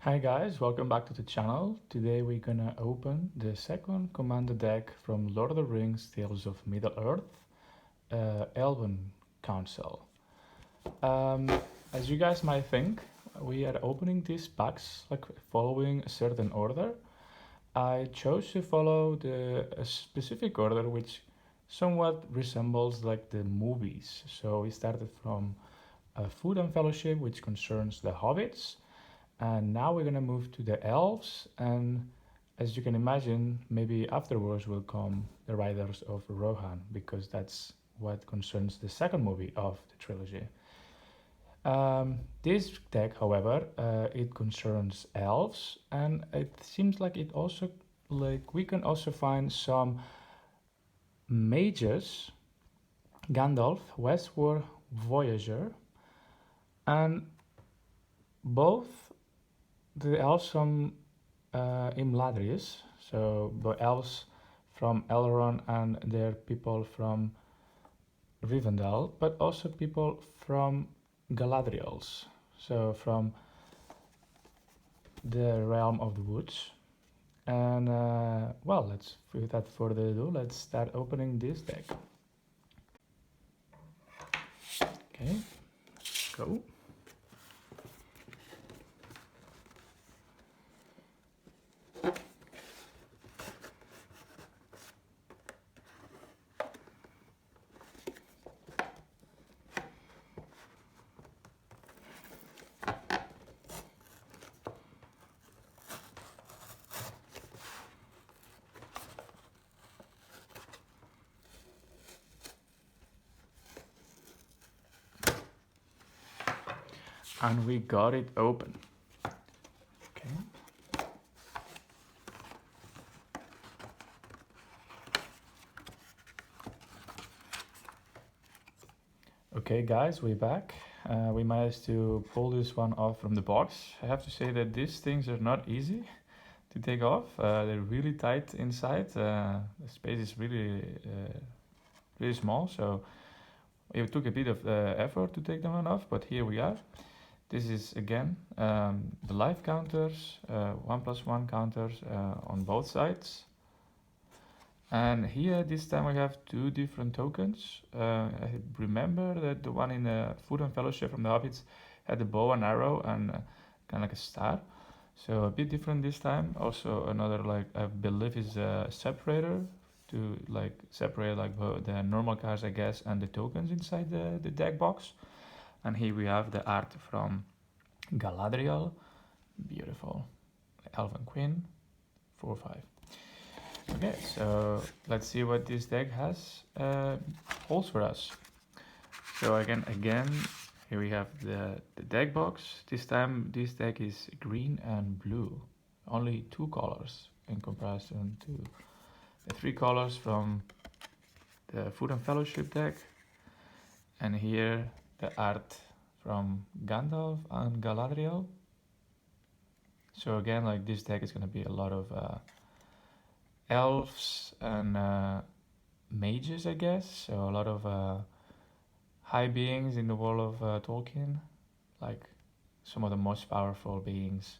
Hi guys, welcome back to the channel. Today we're gonna open the second commander deck from Lord of the Rings Tales of Middle-earth, Elven Council. As you guys might think, we are opening these packs like following a certain order. I chose to follow a specific order which somewhat resembles like the movies. So we started from Food and Fellowship, which concerns the hobbits. And now we're gonna move to the elves, and as you can imagine, maybe afterwards will come the Riders of Rohan, because that's what concerns the second movie of the trilogy. This deck, however, it concerns elves, and it seems like it also, like we can also find some mages, Gandalf, Westward Voyager, and both the elves from Imladris, so the elves from Elrond and their people from Rivendell, but also people from Galadriels, so from the realm of the woods. And well, let's without further ado, let's start opening this deck. Okay, let's go. And we got it open. Okay. Okay guys, we're back. We managed to pull this one off from the box. I have to say that these things are not easy to take off. They're really tight inside. The space is really small, so it took a bit of effort to take them off, but here we are. This is again the life counters, 1+1 counters on both sides. And here this time we have two different tokens. I remember that the one in the Food and Fellowship from the Hobbits had a bow and arrow and kind of like a star. So a bit different this time. Also another, like, I believe is a separator to like separate like the normal cards, I guess, and the tokens inside the deck box. And here we have the art from Galadriel. Beautiful. Elven Queen, 4/5. Okay, so let's see what this deck has holds for us. So again, here we have the deck box. This time this deck is green and blue. Only two colors in comparison to the three colors from the Food and Fellowship deck. And here the art from Gandalf and Galadriel. So again, like this deck is gonna be a lot of elves and mages, I guess. So a lot of high beings in the world of Tolkien, like some of the most powerful beings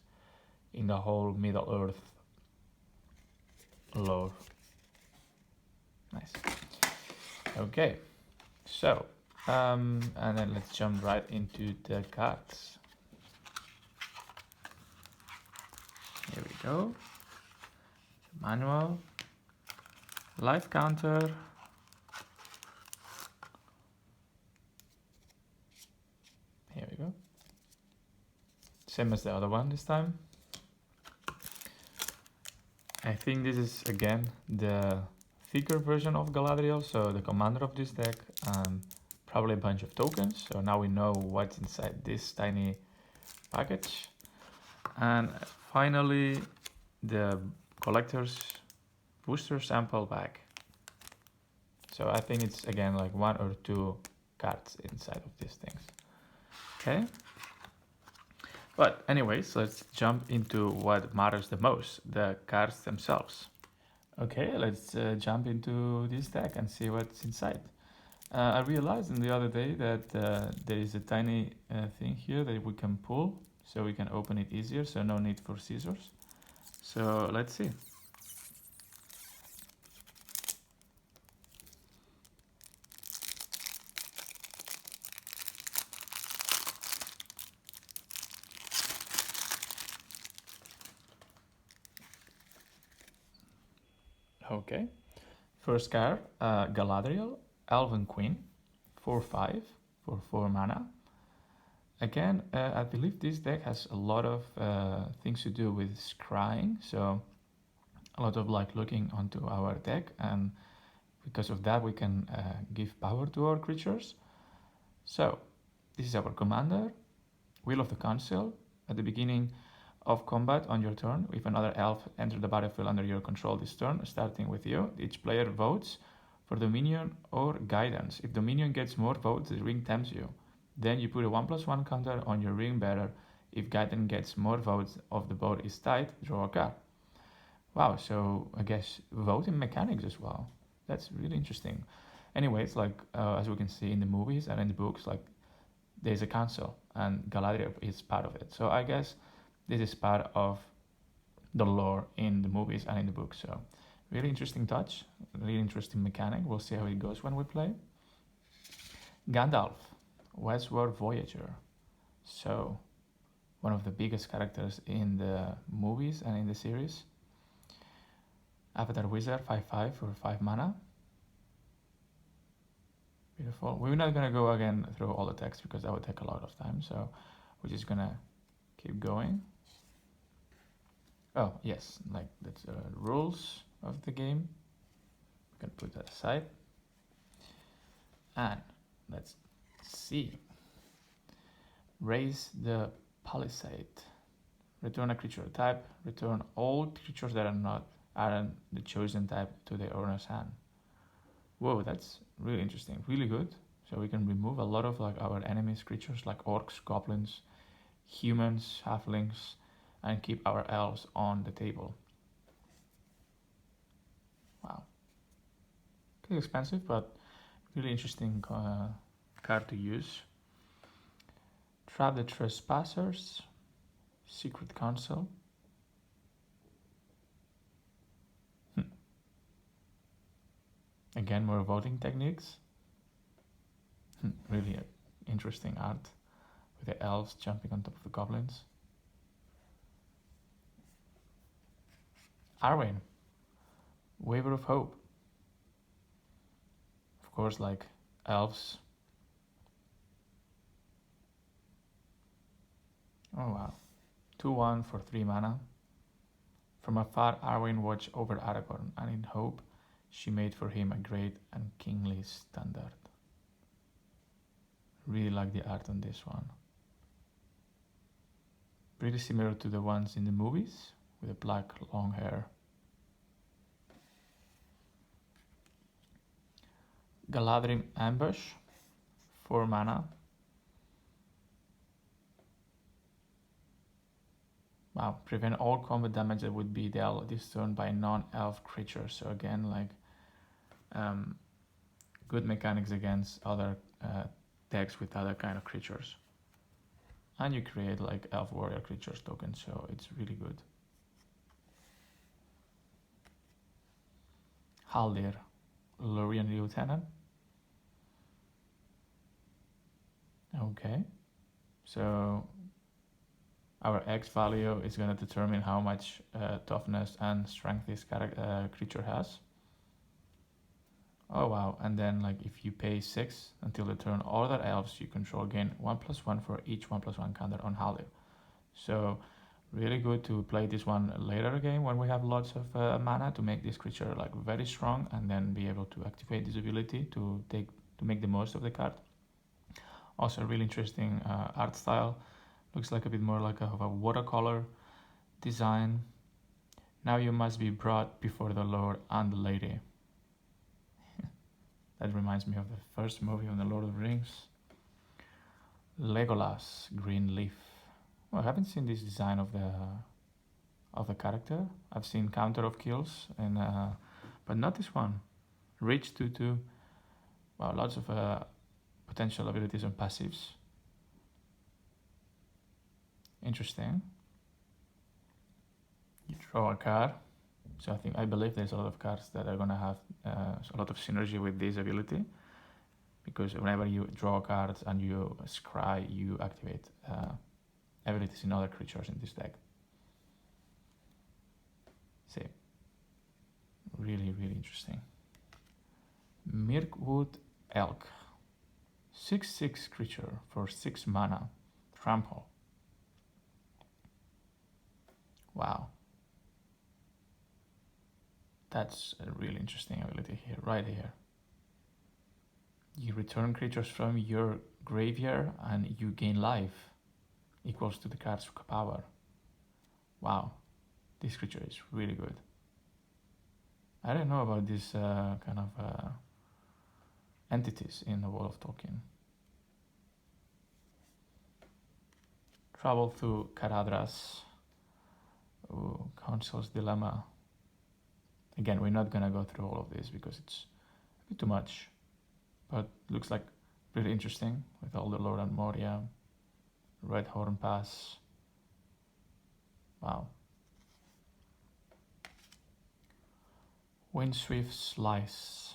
in the whole Middle-earth lore. Nice. Okay, so and then let's jump right into the cards. Here we go. Manual, life counter, here we go, same as the other one this time. I think this is again the thicker version of Galadriel, so the commander of this deck, and probably a bunch of tokens. So now we know what's inside this tiny package. And finally the collector's booster sample pack. So I think it's again like one or two cards inside of these things. Okay. But anyways, let's jump into what matters the most, the cards themselves. Okay, let's jump into this deck and see what's inside. I realized the other day that there is a tiny thing here that we can pull. so we can open it easier, so no need for scissors. So let's see. Okay, first card, Galadriel, Elven Queen, 4/5 for 4 mana. Again, I believe this deck has a lot of things to do with scrying, so a lot of like looking onto our deck, and because of that we can give power to our creatures. So this is our commander, Will of the Council. At the beginning of combat on your turn, if another elf enters the battlefield under your control this turn, starting with you, each player votes for Dominion or Guidance. If Dominion gets more votes, the ring tempts you. Then you put a 1/1 counter on your ring bearer. If Guidance gets more votes of the board is tied, draw a card. Wow, so I guess voting mechanics as well. That's really interesting. Anyways, like as we can see in the movies and in the books, like there's a council and Galadriel is part of it. So I guess this is part of the lore in the movies and in the books. So really interesting touch, really interesting mechanic. We'll see how it goes when we play. Gandalf, Westward Voyager. So one of the biggest characters in the movies and in the series. Avatar Wizard, 5/5 for 5 mana. Beautiful. We're not gonna go again through all the text because that would take a lot of time. So we're just gonna keep going. Oh yes, like that's the rules of the game. We can put that aside. And let's see. Raise the Palisade. Return a creature type. Return all creatures that aren't the chosen type to the owner's hand. Whoa, that's really interesting, really good. So we can remove a lot of like our enemies' creatures like orcs, goblins, humans, halflings, and keep our elves on the table. Wow. Okay, expensive, but really interesting card to use. Trap the Trespassers, Secret Council. Again, more voting techniques. Really interesting art with the elves jumping on top of the goblins. Arwen, Waver of Hope. Of course, like elves. Oh wow. 2/1 for 3 mana. From afar, Arwen watched over Aragorn, and in hope, she made for him a great and kingly standard. Really like the art on this one. Pretty similar to the ones in the movies, with the black long hair. Galadrim Ambush, 4 mana. Wow, prevent all combat damage that would be dealt this turn by non-elf creatures. So again, like good mechanics against other decks with other kind of creatures. And you create like elf warrior creatures tokens, so it's really good. Haldir, Lorien Lieutenant. Okay, so our X value is going to determine how much toughness and strength this creature has. Oh wow, and then like if you pay 6 until the turn all other elves you control gain 1/1 for each 1/1 counter on Haldir. So really good to play this one later game when we have lots of mana to make this creature like very strong and then be able to activate this ability to make the most of the card. Also really interesting art style. Looks like a bit more like a watercolor design. Now you must be brought before the Lord and the Lady. That reminds me of the first movie on the Lord of the Rings. Legolas, Green Leaf. Well, I haven't seen this design of the character. I've seen Counter of Kills, but not this one. Rich 2/2. Wow, lots of potential abilities and passives. Interesting. You draw a card. So I believe there's a lot of cards that are gonna have a lot of synergy with this ability, because whenever you draw cards and you scry, you activate abilities in other creatures in this deck. See, really interesting. Mirkwood Elk, 6/6 creature for 6 mana, trample. Wow. That's a really interesting ability here, right here. You return creatures from your graveyard and you gain life, equals to the card's power. Wow, this creature is really good. I don't know about these kind of entities in the world of Tolkien. Travel through Caradhras. Ooh, Council's Dilemma. Again, we're not gonna go through all of this because it's a bit too much, but looks like really interesting with all the Lord and Moria, Red Horn Pass. Wow. Windswift Slice.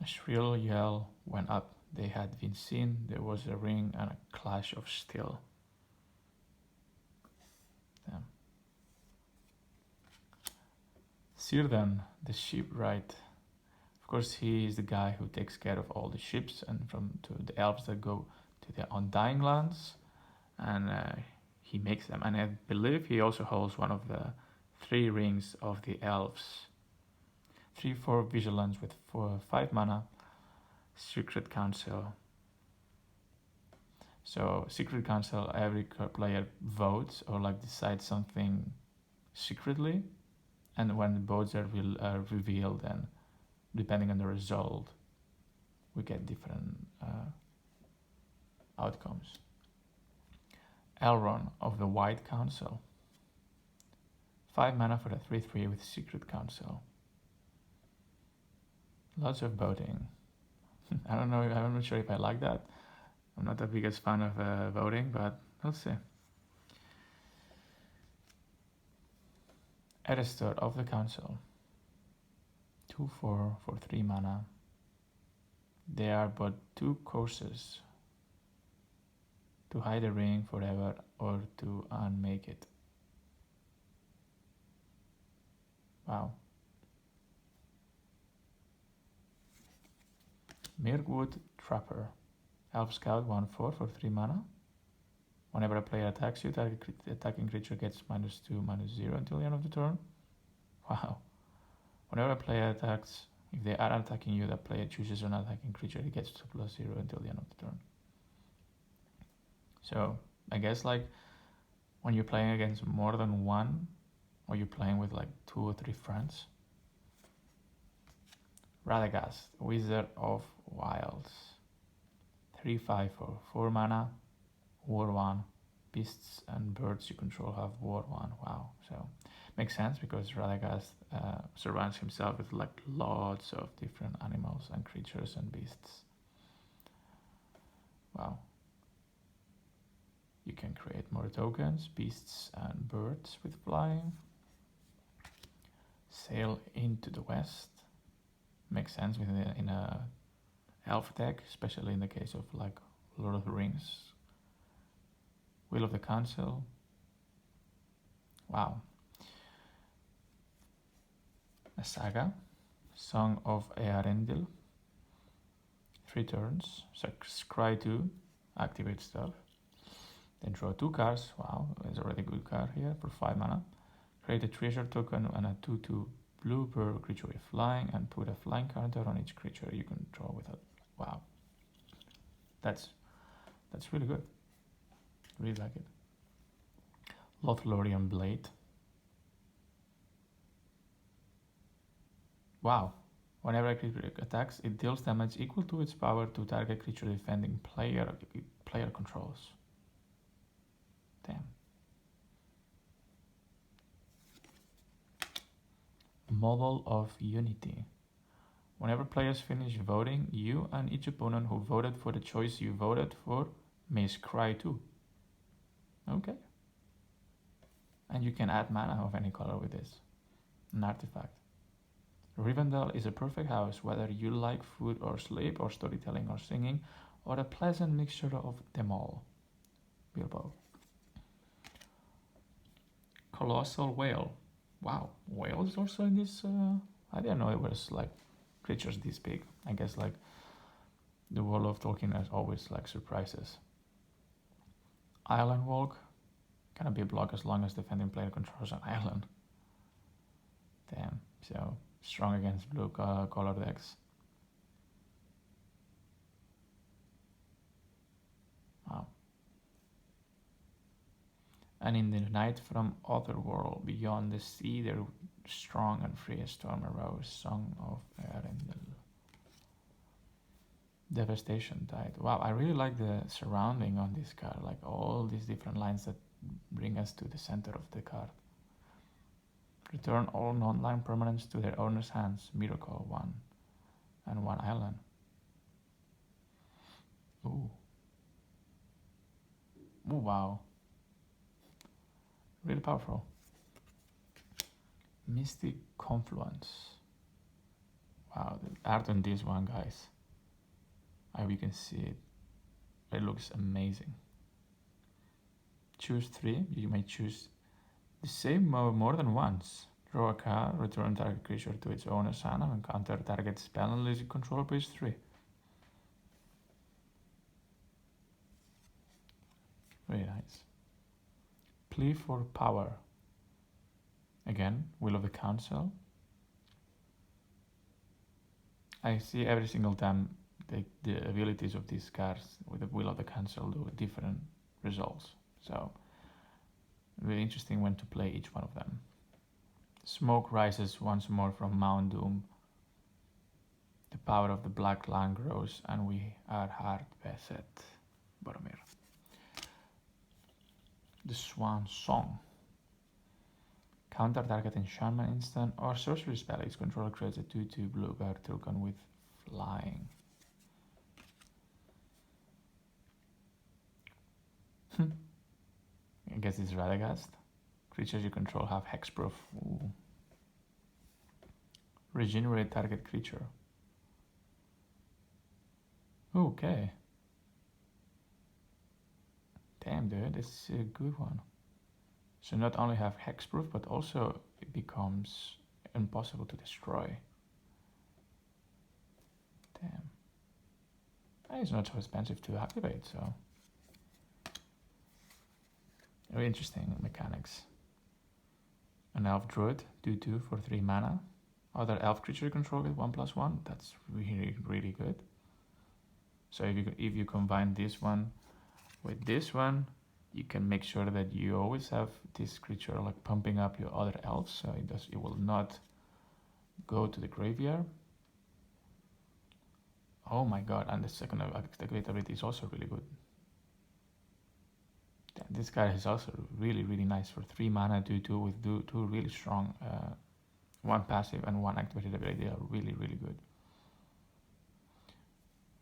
A shrill yell went up. They had been seen. There was a ring and a clash of steel. Damn. Círdan, the shipwright. Of course, he is the guy who takes care of all the ships and to the elves that go to the Undying Lands, and he makes them. And I believe he also holds one of the 3 rings of the elves. 3/4 vigilance with 5 mana. Secret Council. So Secret Council, every player votes or like decides something secretly, and when the votes are revealed, and depending on the result, we get different outcomes. Elrond of the White Council. 5 mana for a 3/3 with Secret Council. Lots of voting. I don't know, I'm not sure if I like that. I'm not the biggest fan of voting, but we'll see. Editor of the Council. 2/4 for 3 mana. There are but 2 courses: to hide a ring forever or to unmake it. Wow. Mirkwood Trapper. Elf Scout 1/4 for 3 mana. Whenever a player attacks you, target attacking creature gets -2/-0 until the end of the turn. Wow. Whenever a player attacks, if they are attacking you, that player chooses an attacking creature, he gets 2/0 until the end of the turn. So I guess like when you're playing against more than one, or you're playing with like 2 or 3 friends. Radagast, Wizard of Wilds. 3/5 for 4 mana, War 1. Beasts and birds you control have War 1. Wow, so makes sense because Radagast surrounds himself with like lots of different animals and creatures and beasts. Wow. You can create more tokens, beasts and birds with flying. Sail into the west. Makes sense in a elf deck, especially in the case of like Lord of the Rings. Will of the Council. Wow. A saga. Song of Earendil. 3 turns. Scry 2. Activate stuff. Then draw 2 cards. Wow, there's already a good card here for 5 mana. Create a treasure token and a 2/2 blue bird creature with flying, and put a flying counter on each creature you can draw with it. Wow. That's really good. Really like it. Lothlorien Blade. Wow. Whenever a creature attacks, it deals damage equal to its power to target creature defending player controls. Damn. Model of Unity. Whenever players finish voting, you and each opponent who voted for the choice you voted for may scry too. Okay. And you can add mana of any color with this. An artifact. Rivendell is a perfect house, whether you like food or sleep, or storytelling or singing, or a pleasant mixture of them all. Bilbo. Colossal whale. Wow, whale is also in this. I didn't know it was like creatures this big. I guess like the world of Tolkien has always like surprises. Island walk. Can be a block as long as defending player controls an island. Damn, so strong against blue color decks. Wow. And in the night from Otherworld, beyond the sea, they're strong and free as storm arose, song of Arendelle. Devastation Tide. Wow, I really like the surrounding on this card, like all these different lines that bring us to the center of the card. Return all non-land permanents to their owner's hands. Miracle 1 and 1 island. Ooh. Ooh, wow. Really powerful. Mystic Confluence. Wow, the art on this one, guys. I hope you can see it. It looks amazing. Choose 3. You may choose the same more than once. Draw a card, return target creature to its owner's hand, and counter target spell unless you control page 3. Very nice. Plea for power. Again, Will of the Council. I see every single time the abilities of these cards with the Will of the Council do different results. So, really interesting when to play each one of them. Smoke rises once more from Mount Doom. The power of the Black Land grows, and we are hard beset. Boromir. The Swan Song. Counter target enchantment instant or sorcery spell. Its controller creates a 2/2 blue card token with flying. I guess it's Radagast. Creatures you control have hexproof. Ooh. Regenerate target creature. Okay. Damn, dude, this is a good one. So not only have hexproof, but also it becomes impossible to destroy. Damn. And it's not so expensive to activate, so. Very interesting mechanics. An elf druid, 2/2 for 3 mana. Other elf creature you control with 1/1. That's really, really good. So if you combine this one with this one, you can make sure that you always have this creature like pumping up your other elves, so it will not go to the graveyard. Oh my god, and the second activate ability is also really good. This guy is also really, really nice for 3 mana, 2/2 with two really strong, 1 passive and 1 activated ability. They are really, really good.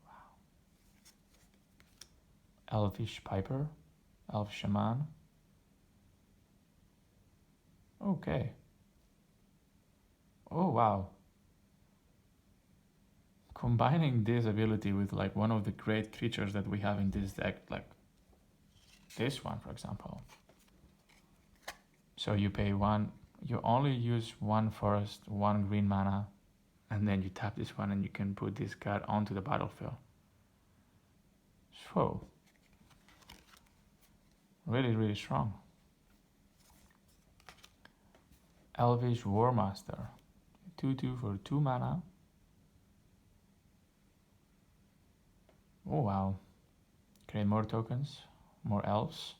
Wow. Elvish Piper, Elf Shaman. Okay. Oh wow. Combining this ability with like one of the great creatures that we have in this deck, like this one, for example. So you pay 1, you only use 1 forest, 1 green mana, and then you tap this one and you can put this card onto the battlefield. So, really, really strong. Elvish Warmaster, 2/2 for 2 mana. Oh wow. Create more tokens, more elves,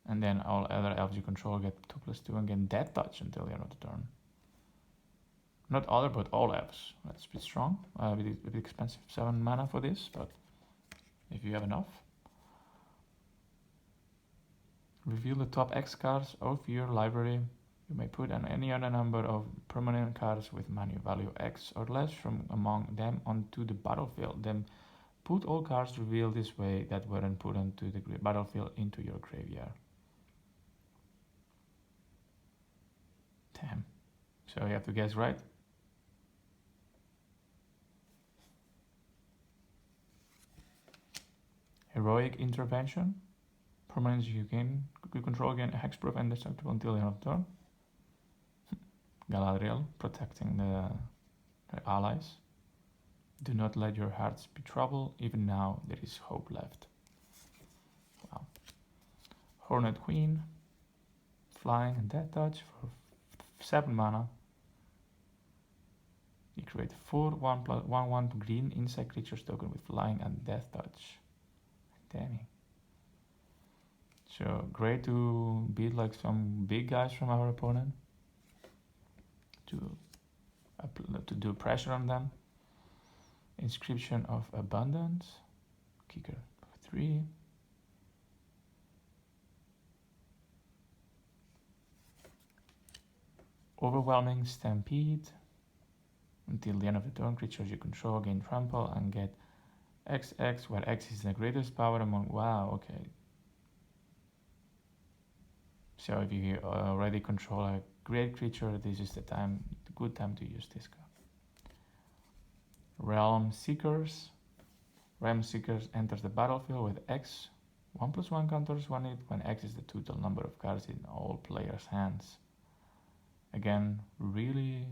and then all other elves you control get 2/2 and get death touch until the end of the turn. Not other, but all elves. That's a bit strong, a bit expensive, 7 mana for this, but if you have enough. Reveal the top X cards of your library. You may put any other number of permanent cards with mana value X or less from among them onto the battlefield. Then Put all cards revealed this way that weren't put onto the battlefield into your graveyard. Damn. So you have to guess right. Heroic Intervention. Permanents you control again hexproof and destructible until the end of turn. Galadriel, protecting the allies. Do not let your hearts be troubled, even now there is hope left. Wow. Hornet Queen, flying and death touch for 7 mana. You create 4 1/1 green insect creatures token with flying and death touch. Damn. So great to beat like some big guys from our opponent. To do pressure on them. Inscription of Abundance. Kicker for 3. Overwhelming Stampede. Until the end of the turn, creatures you control gain trample and get XX, where X is the greatest power among... Wow, okay. So if you already control a great creature, this is the good time to use this card. Realm Seekers. Realm Seekers enters the battlefield with X. 1/1 counters on it when X is the total number of cards in all players' hands. Again, really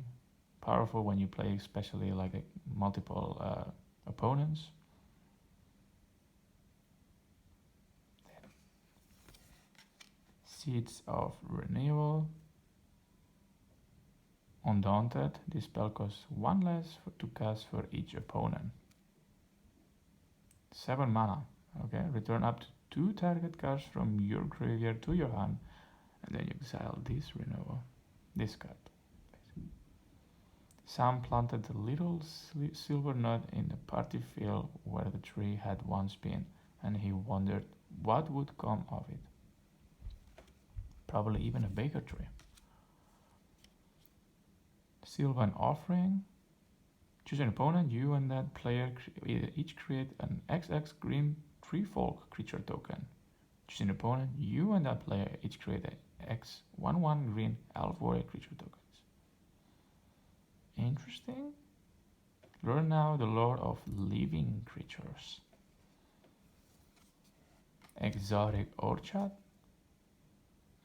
powerful when you play especially like multiple opponents. Seeds of Renewal. Undaunted. This spell costs 1 less to cast for each opponent. 7 mana. Okay, return up to 2 target cards from your graveyard to your hand, and then you exile this renewal. This card. Sam planted a little silver nut in the party field where the tree had once been, and he wondered what would come of it. Probably even a baker tree. Sylvan Offering. Choose an opponent. You and that player each create an XX green tree folk creature token. Choose an opponent. You and that player each create an X 1/1 green elf warrior creature tokens. Interesting. Learn now the lore of living creatures. Exotic Orchard.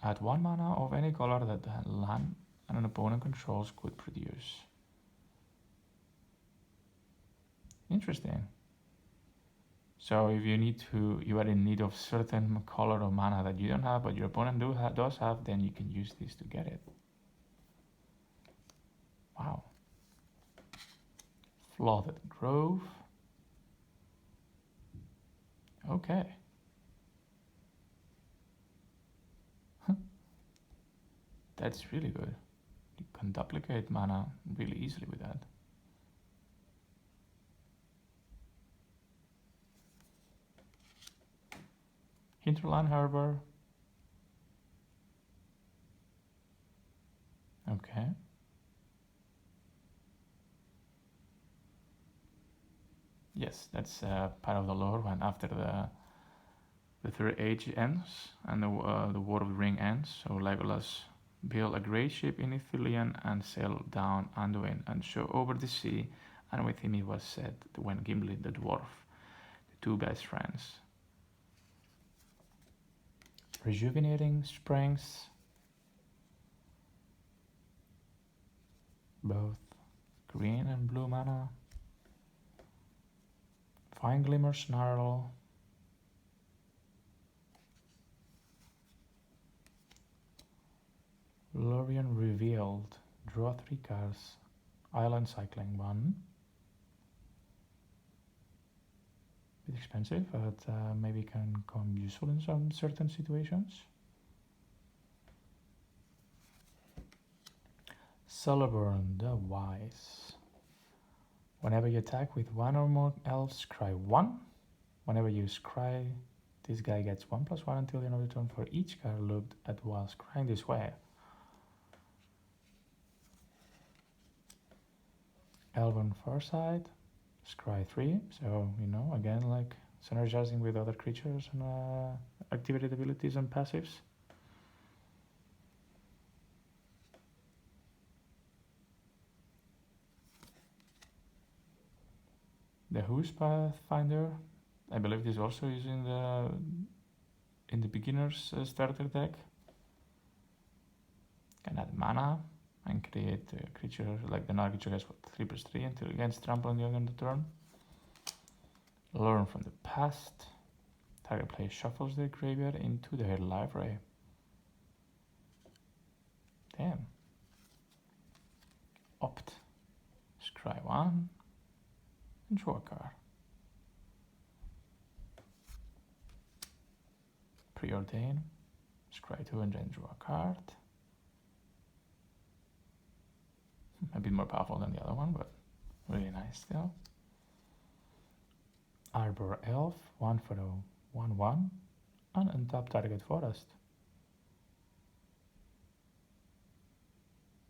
Add 1 mana of any color that the land and an opponent controls could produce. Interesting. So if you are in need of certain color or mana that you don't have, but your opponent does have, then you can use this to get it. Wow. Flooded Grove. Okay. That's really good. You can duplicate mana really easily with that. Hinterland Harbor. Okay. Yes, that's part of the lore when after the Third Age ends and the War of the Ring ends. So Legolas built a great ship in Ithilien and sailed down Anduin and show over the sea, and with him it was said when Gimli the dwarf, the 2 best friends. Rejuvenating Springs. Both green and blue mana. Fine Glimmer Snarl. Lorien Revealed. Draw 3 cards. Island Cycling 1. Bit expensive, but maybe can come useful in some certain situations. Celeborn the Wise. Whenever you attack with 1 or more elves, scry 1. Whenever you scry, this guy gets 1/1 until the end of the turn for each card looked at while scrying this way. Elven Farsight. Scry 3, so, you know, again, like synergizing with other creatures and activated abilities and passives. The Who's Pathfinder, I believe this also is in the beginner's starter deck. Can add mana and create a creature like the Nard creature has 3/3 until against trample on the end of the turn. Learn from the past. Target player shuffles their graveyard into their library. Damn. Opt. Scry 1 and draw a card. Preordain. Scry 2 and then draw a card. A bit more powerful than the other one, but really nice still. Arbor Elf, 1 for a 1/1, and untap target forest.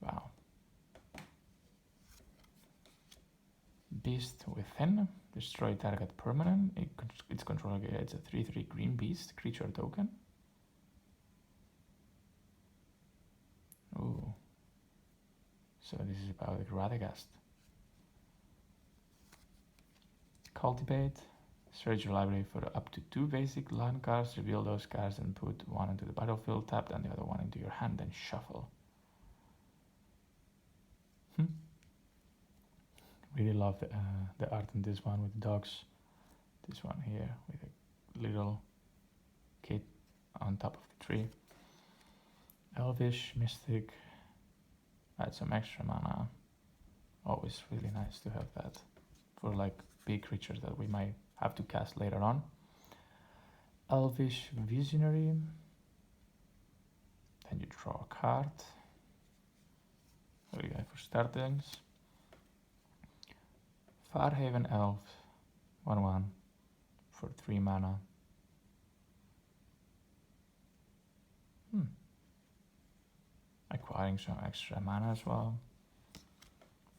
Wow. Beast Within, destroy target permanent. Its controller gets a 3/3 green beast creature token. Ooh. So this is about Radagast. Cultivate. Search your library for up to 2 basic land cards, reveal those cards and put one into the battlefield tapped and the other one into your hand, then shuffle. Really love the art in this one with dogs. This one here with a little kid on top of the tree. Elvish, Mystic, add some extra mana. Always really nice to have that for like big creatures that we might have to cast later on. Elvish Visionary. Then you draw a card. What do you got for startings? Farhaven Elf, 1/1 for 3 mana. Acquiring some extra mana as well.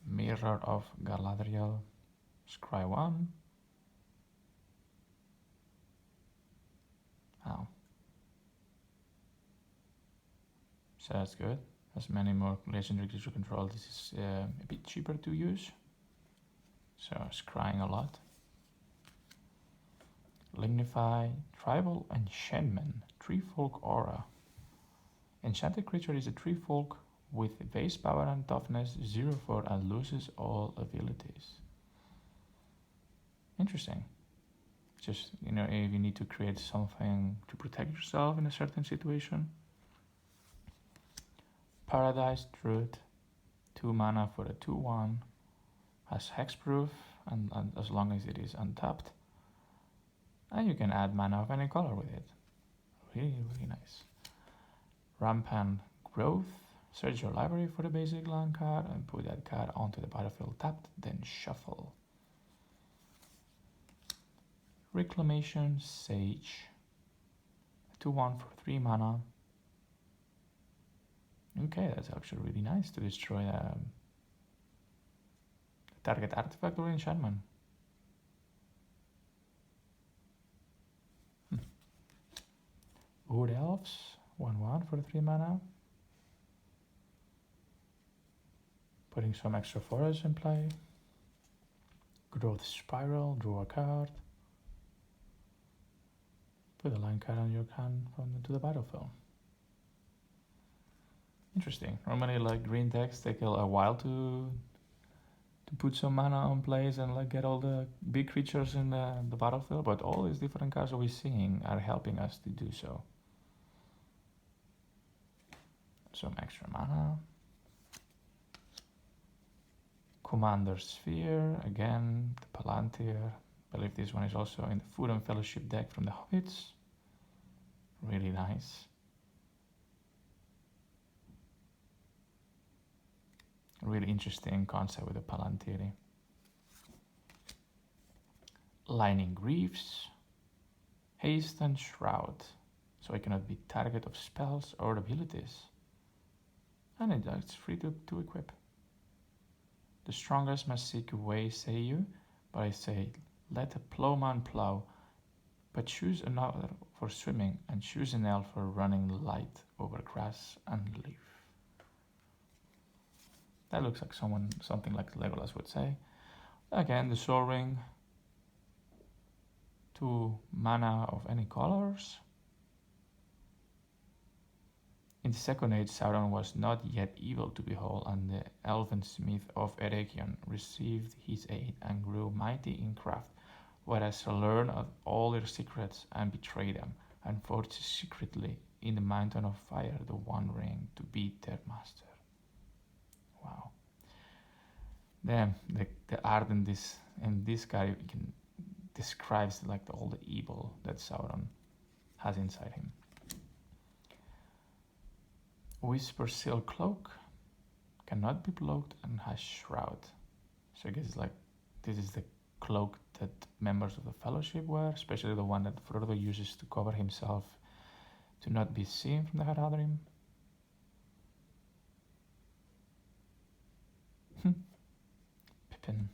Mirror of Galadriel, scry 1. Wow. So that's good. As many more legendary creature control, this is a bit cheaper to use. So scrying a lot. Lignify, Tribal Enchantment, Treefolk Aura. Enchanted creature is a treefolk with base power and toughness 0/4 and loses all abilities. Interesting. Just, you know, if you need to create something to protect yourself in a certain situation. Paradise Druid, 2 mana for a 2/1. Has hexproof and as long as it is untapped. And you can add mana of any color with it. Really, really nice. Rampant Growth. Search your library for the basic land card and put that card onto the battlefield tapped, then shuffle. Reclamation Sage. 2/1 for 3 mana. Okay, that's actually really nice to destroy a target artifact or enchantment. Wood Elves, 1/1 for 3 mana. Putting some extra forests in play. Growth Spiral, draw a card. Put a land card on your hand to the battlefield. Interesting. Normally, like green decks take a while to put some mana on place and like get all the big creatures in the battlefield, but all these different cards that we're seeing are helping us to do so. Some extra mana. Commander Sphere, again, the Palantir. I believe this one is also in the Food and Fellowship deck from the Hobbits. Really nice. Really interesting concept with the Palantir. Lining Reefs. Haste and Shroud. So I cannot be target of spells or abilities. And it's free to equip. The strongest must seek away, say you. But I say, let a plowman plow, but choose another for swimming, and choose an elf for running light over grass and leaf. That looks like something like Legolas would say. Again, the Soul Ring. 2 mana of any colors. In the Second Age, Sauron was not yet evil to behold, and the elven smith of Eregion received his aid and grew mighty in craft, whereas he learned of all their secrets and betrayed them, and forged secretly in the mountain of fire the One Ring to beat their master. Wow. Damn, the art in this guy describes like all the evil that Sauron has inside him. Whisper Silk Cloak cannot be blocked and has Shroud. So I guess like this is the cloak that members of the Fellowship wear, especially the one that Frodo uses to cover himself to not be seen from the Haradrim. Pippin.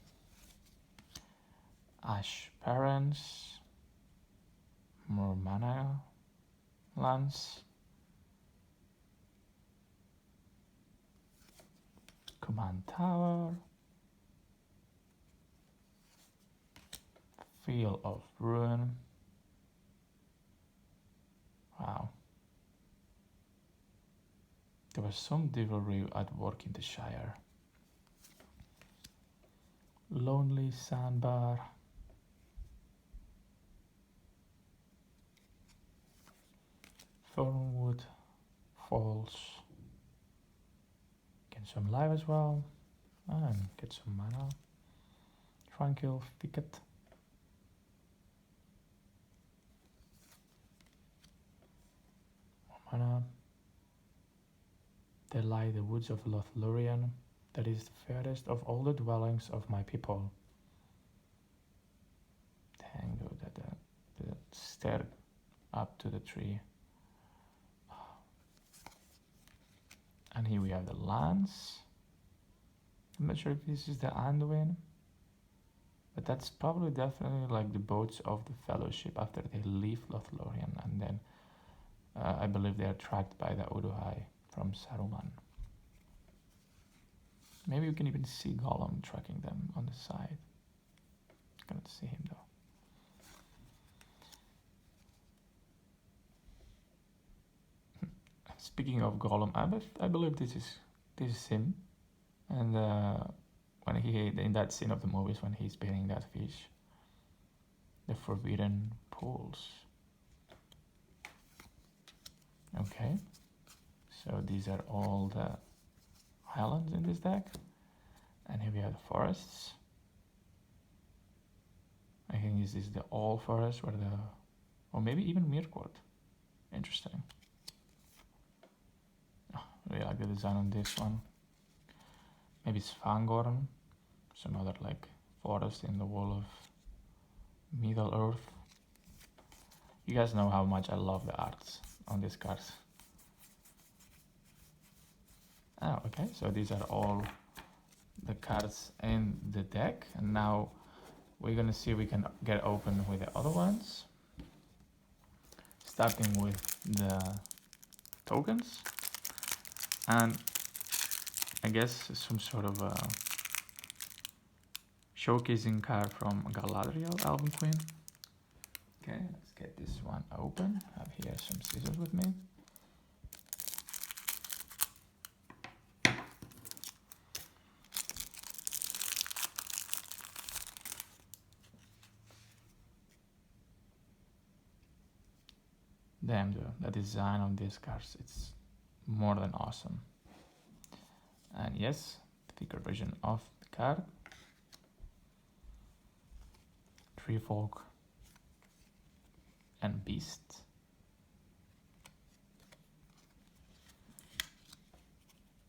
Ash Parents. More mana lands. Command Tower. Feel of Ruin. Wow. There was some devilry at work in the Shire. Lonely Sandbar. Thornwood Falls. Get some life as well. And get some mana. Tranquil Thicket. More mana. There lie the woods of Lothlorien. That is the fairest of all the dwellings of my people. Dang, dude, the stair up to the tree. And here we have the lands. I'm not sure if this is the Anduin, but that's probably definitely like the boats of the Fellowship after they leave Lothlorien, and then I believe they are tracked by the Uruhai from Saruman. Maybe you can even see Gollum tracking them on the side. Cannot see him though. Speaking of Gollum, I believe this is him, and when he in that scene of the movies when he's baiting that fish, the Forbidden Pools. Okay, so these are all the islands in this deck, and here we have the forests. I think this is the all forest or maybe even Mirkwood. Interesting. Really like the design on this one. Maybe it's Fangorn, some other like forest in the wall of Middle Earth. You guys know how much I love the arts on these cards. Oh, okay, so these are all the cards in the deck, and now we're gonna see if we can get open with the other ones. Starting with the tokens. And I guess some sort of showcasing card from Galadriel, Elven Queen. Okay, let's get this one open. I have here some scissors with me. Damn, dude, the design on these cards, it's more than awesome. And yes, thicker version of the card. Tree Folk and Beast.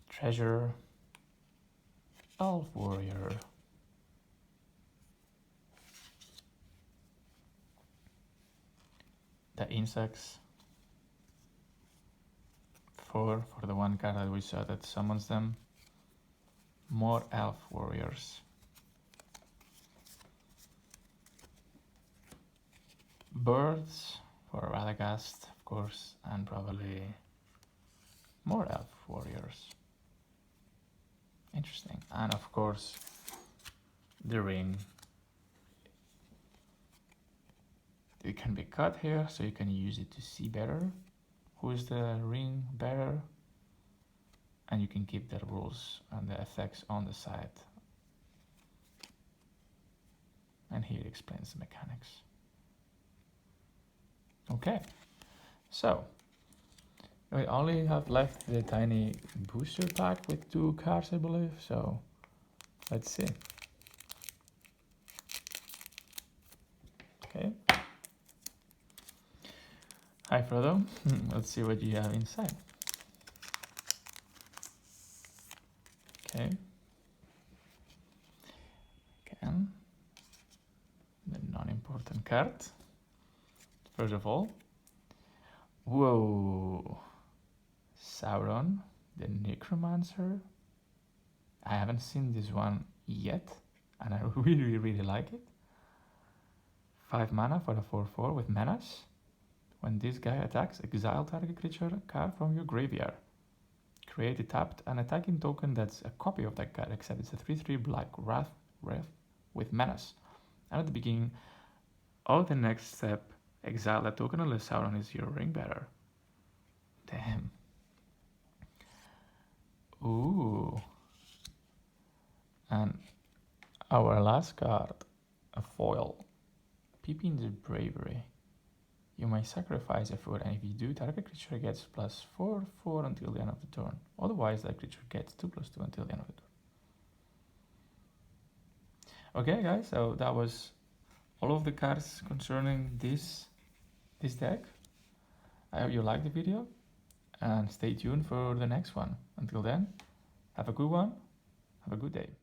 Treasure. Elf Warrior. The insects. For the one card that we saw that summons them. More Elf Warriors. birds for Radagast, of course, and probably more elf warriors. Interesting. And of course, the ring. It can be cut here, so you can use it to see better who is the ring bearer, and you can keep the rules and the effects on the side. And here it explains the mechanics. Okay, so we only have left the tiny booster pack with 2 cards, I believe, so let's see. Okay. Hi Frodo, let's see what you have inside. Okay. Again, the non-important card. First of all, whoa, Sauron, the Necromancer. I haven't seen this one yet, and I really like it. 5 mana for a 4/4 with menace. When this guy attacks, exile target creature card from your graveyard. Create a tapped and attacking token that's a copy of that card, except it's a 3/3 black wrath with menace. And at the beginning of the next step, exile that token unless Sauron is your ring bearer. Damn. Ooh. And our last card, a foil. Pippin's Bravery. You may sacrifice a foot, and if you do, target creature gets +4/4 until the end of the turn. Otherwise, that creature gets 2/2 until the end of the turn. Okay, guys, so that was all of the cards concerning this deck. I hope you liked the video, and stay tuned for the next one. Until then, have a good one, have a good day.